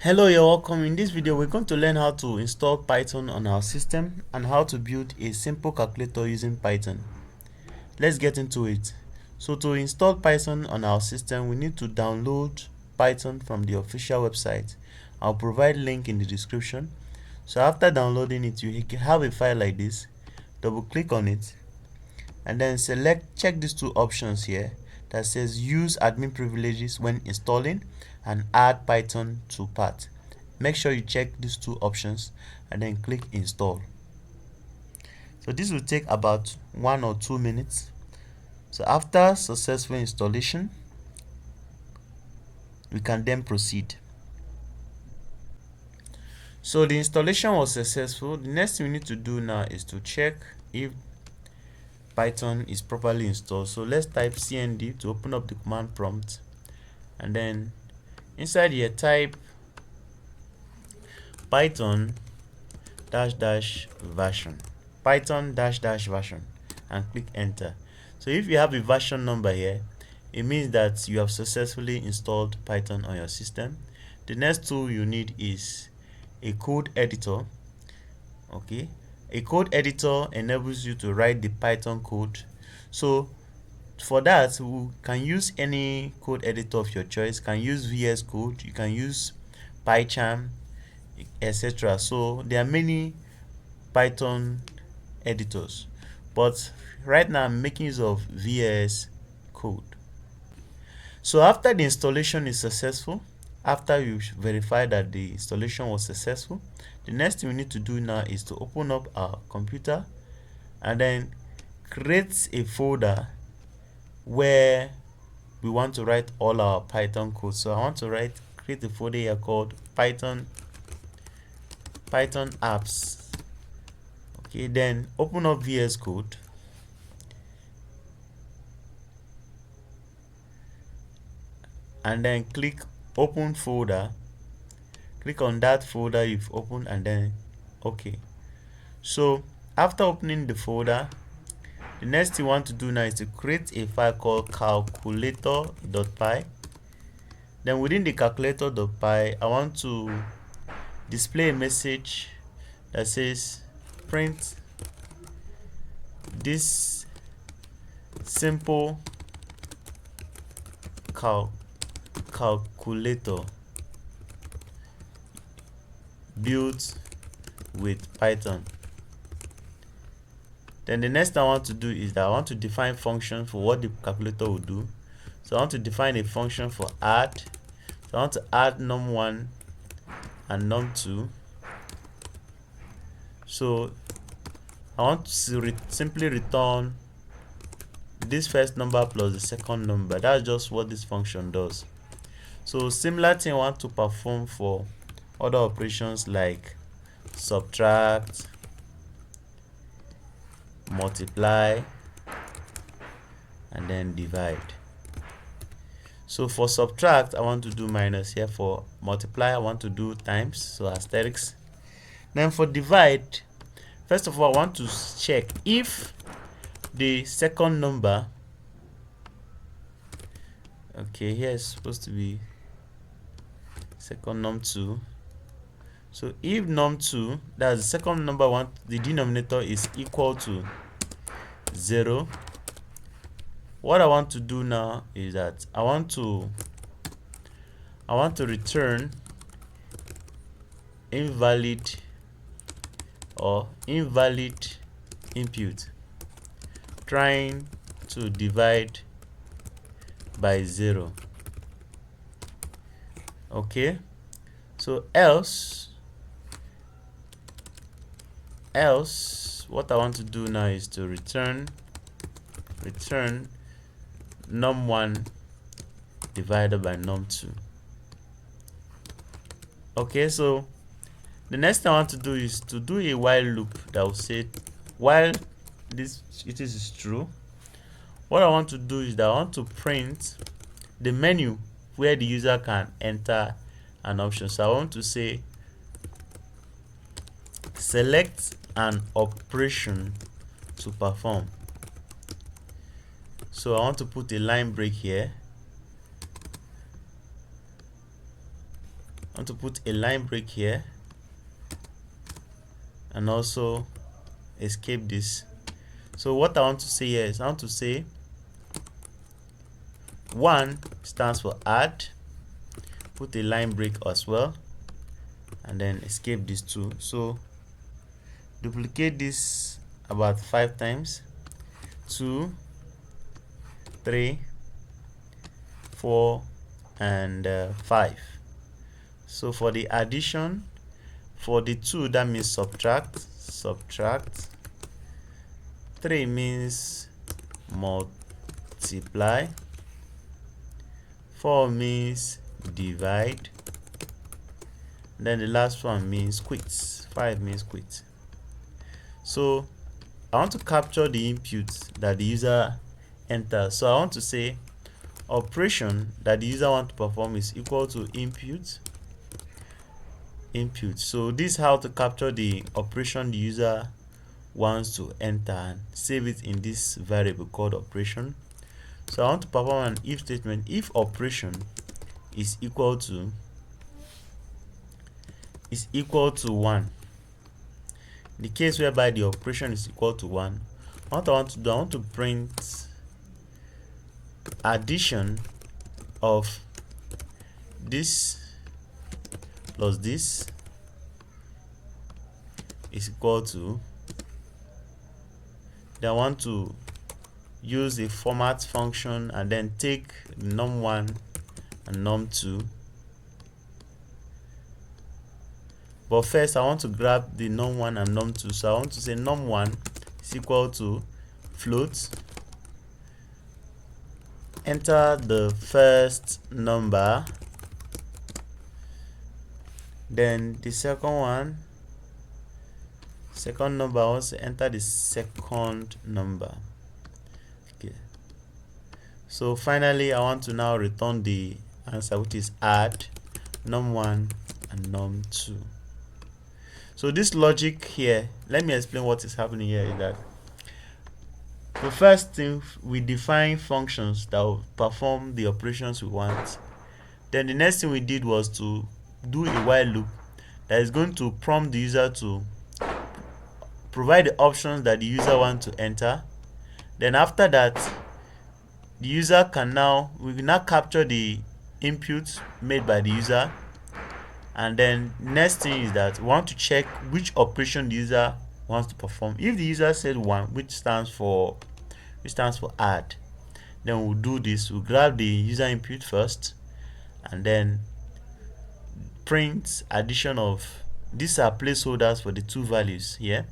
Hello, you're welcome. In this video, we're going to learn how to install Python on our system and how to build a simple calculator using Python. Let's get into it. So to install Python on our system, we need to download Python from the official website. I'll provide link in the description. So after downloading it, you can have a file like this. Double click on it and then check these two options here that says use admin privileges when installing and add Python to path. Make sure you check these two options and then click install. So this will take about 1 or 2 minutes. So after successful installation, we can then proceed. So the installation was successful. The next thing we need to do now is to check if Python is properly installed. So let's type cmd to open up the command prompt, and then inside here type python version, version, and click enter. So if you have a version number here, it means that you have successfully installed Python on your system. The next tool you need is a code editor. Okay, a code editor enables you to write the Python code. So for that, we can use any code editor of your choice. You can use VS Code, you can use Pycham, etc. So there are many Python editors, but right now I'm making use of VS Code. So after the installation is successful, after you verify that the installation was successful, the next thing we need to do now is to open up our computer and then create a folder where we want to write all our Python code. So I want to create a folder here called Python apps. Okay, then open up VS Code and then click open folder. Click on that folder you've opened and then okay. So after opening the folder, the next thing you want to do now is to create a file called calculator.py. Then within the calculator.py, I want to display a message that says print this simple calculator built with Python. Then the next thing I want to do is that I want to define function for what the calculator will do. So I want to define a function for add. So I want to add num1 and num2. So I want to simply return this first number plus the second number. That's just what this function does. So similar thing I want to perform for other operations like subtract, multiply, and then divide. So for subtract, I want to do minus here. For multiply, I want to do times, so asterisks. Then for divide, first of all, I want to check if the second number, okay, here is supposed to be second num2. So if num2, that's the second number, the denominator is equal to 0. What I want to do now is that I want to return invalid input trying to divide by 0. Okay, so else what I want to do now is to return num1 divided by num2. Okay, so the next thing I want to do is to do a while loop that will say while it is true. What I want to do is that I want to print the menu where the user can enter an option. So I want to say select an operation to perform. So I want to put a line break here. I want to put a line break here and also escape this. So what I want to say here is I want to say 1 stands for add, put a line break as well, and then escape this 2. So duplicate this about 5 times. 2, 3, 4, and 5. So for the addition, for the 2, that means subtract. 3 means multiply. 4 means divide. Then the last one means quit. 5 means quit. So I want to capture the input that the user enters. So I want to say operation that the user wants to perform is equal to input. So this is how to capture the operation the user wants to enter and save it in this variable called operation. So I want to perform an if statement. If operation is equal to 1, the case whereby the operation is equal to 1, what I want to do, I want to print addition of this plus this is equal to, then I want to use a format function and then take num1 and num2. But first I want to grab the num1 and num2. So I want to say num1 is equal to float, enter the first number, then the second number, I want to enter the second number. Okay, so finally I want to now return the answer, which is add num1 and num2. So this logic here, let me explain what is happening here. Is that the first thing, we define functions that will perform the operations we want. Then the next thing we did was to do a while loop that is going to prompt the user to provide the options that the user wants to enter. Then after that, the user can we will now capture the input made by the user. And then next thing is that we want to check which operation the user wants to perform. If the user said 1, which stands for add, then we'll do this. We'll grab the user input first and then print addition of, these are placeholders for the 2 values here,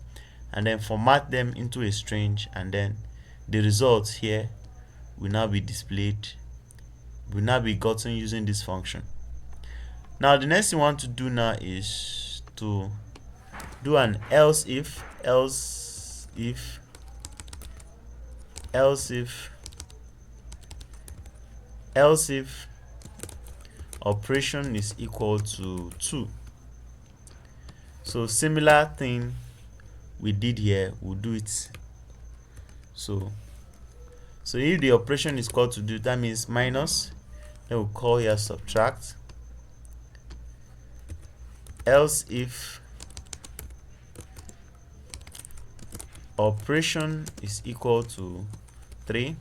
and then format them into a string, and then the results here will now be displayed, will now be gotten using this function. Now the next thing we want to do now is to do an else if operation is equal to 2. So similar thing we did here, we'll do it. So if the operation is equal to 2, that means minus, then we'll call here subtract. Else if operation is equal to 3,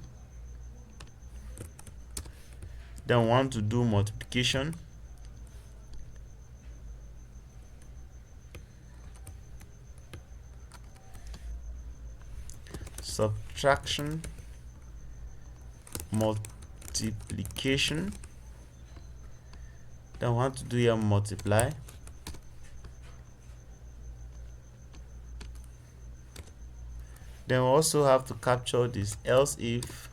then we want to do multiplication. Subtraction, multiplication, then we want to do here multiply. Then we also have to capture this else if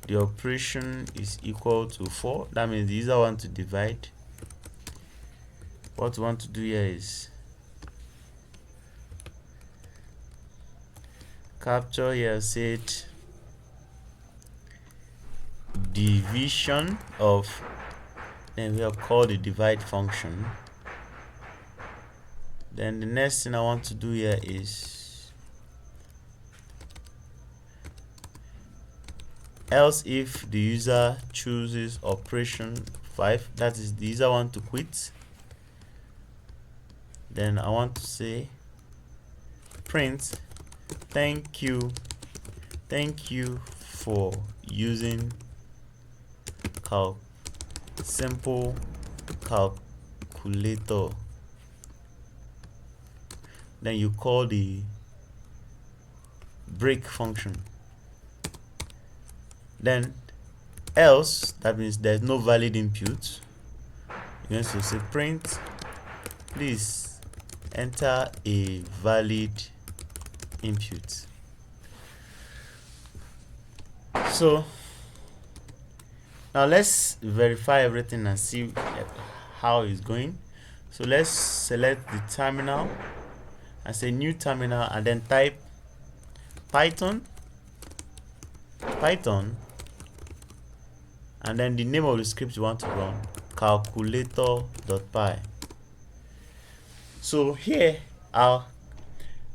the operation is equal to 4, that means the user wants to divide. What we want to do here is capture here, said division of, then we have called the divide function. Then the next thing I want to do here is else if the user chooses operation 5, that is the user want to quit. Then I want to say print thank you for using simple calculator. Then you call the break function. Then else, that means there's no valid input. You're going to say print, please enter a valid input. So now let's verify everything and see how it's going. So let's select the terminal and say new terminal and then type Python and then the name of the script you want to run, calculator.py. So here our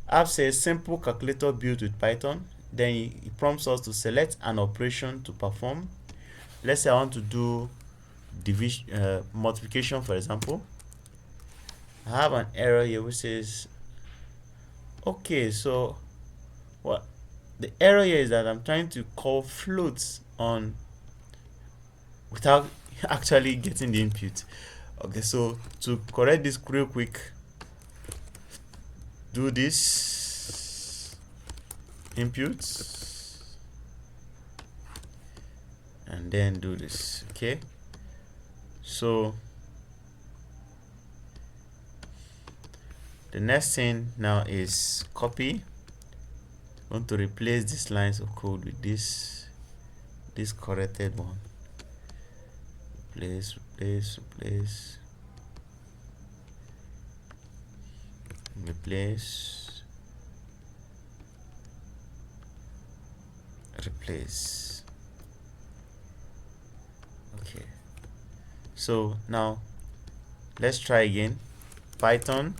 app says simple calculator built with Python. Then it prompts us to select an operation to perform. Let's say I want to do division, multiplication, for example. I have an error here which says, okay, so what the error here is that I'm trying to call floats on without actually getting the input. Okay, so to correct this real quick, do this inputs and then do this. Okay, so the next thing now is copy. I want to replace these lines of code with this corrected one. Replace okay, so now let's try again. Python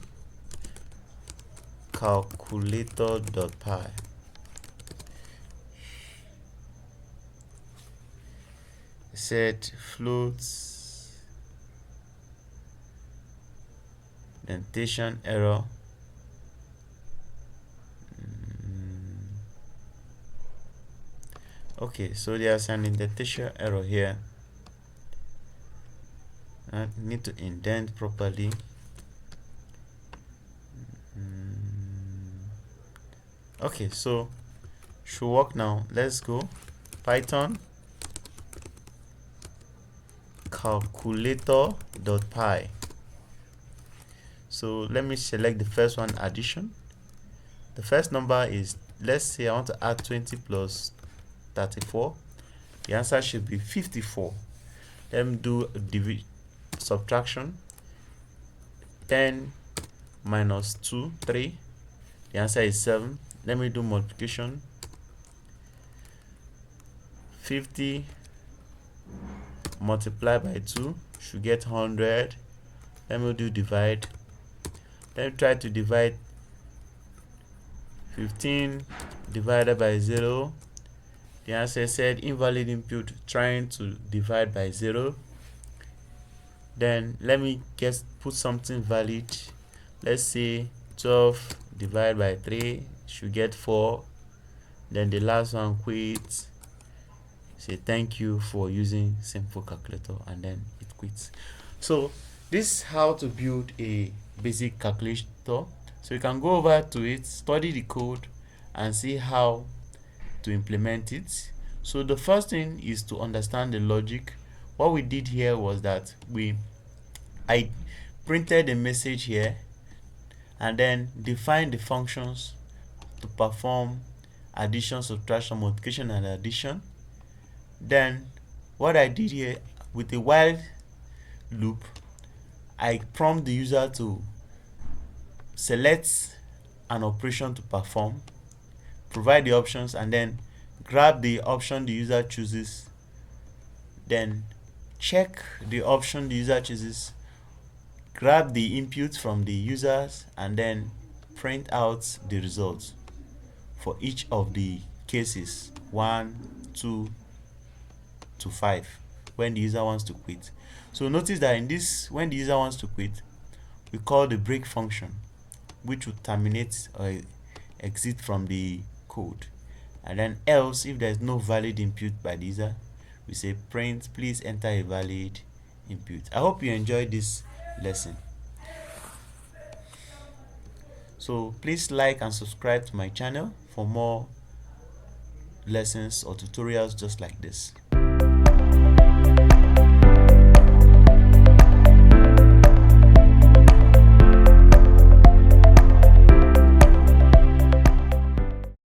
calculator.py. Set floats indentation error. Okay, so there's an indentation error here. I need to indent properly. Okay, so should work now. Let's go. Python calculator.py. So let me select the first one, addition. The first number is, let's say I want to add 20 plus 34. The answer should be 54. Let me do subtraction. 10 minus 2, 3. The answer is 7. Let me do multiplication. 50 multiplied by 2 should get 100. Let me do divide. Let me try to divide 15 divided by 0. The answer said invalid input, trying to divide by 0. Then let me put something valid. Let's say 12 divided by 3 should get 4. Then the last one, quit. Say thank you for using simple calculator, and then it quits. So this is how to build a basic calculator. So you can go over to it, study the code, and see how to implement it. So the first thing is to understand the logic. What we did here was that I printed a message here and then defined the functions to perform addition, subtraction, multiplication, and addition. Then what I did here, with a while loop, I prompt the user to select an operation to perform, provide the options, and then grab the option the user chooses, then check the option the user chooses, grab the input from the users, and then print out the results for each of the cases 1, 2 to 5, when the user wants to quit. So notice that in this, when the user wants to quit, we call the break function, which will terminate or exit from the code. And then else, if there is no valid input by the user, we say print please enter a valid input. I hope you enjoyed this lesson. So please like and subscribe to my channel for more lessons or tutorials just like this.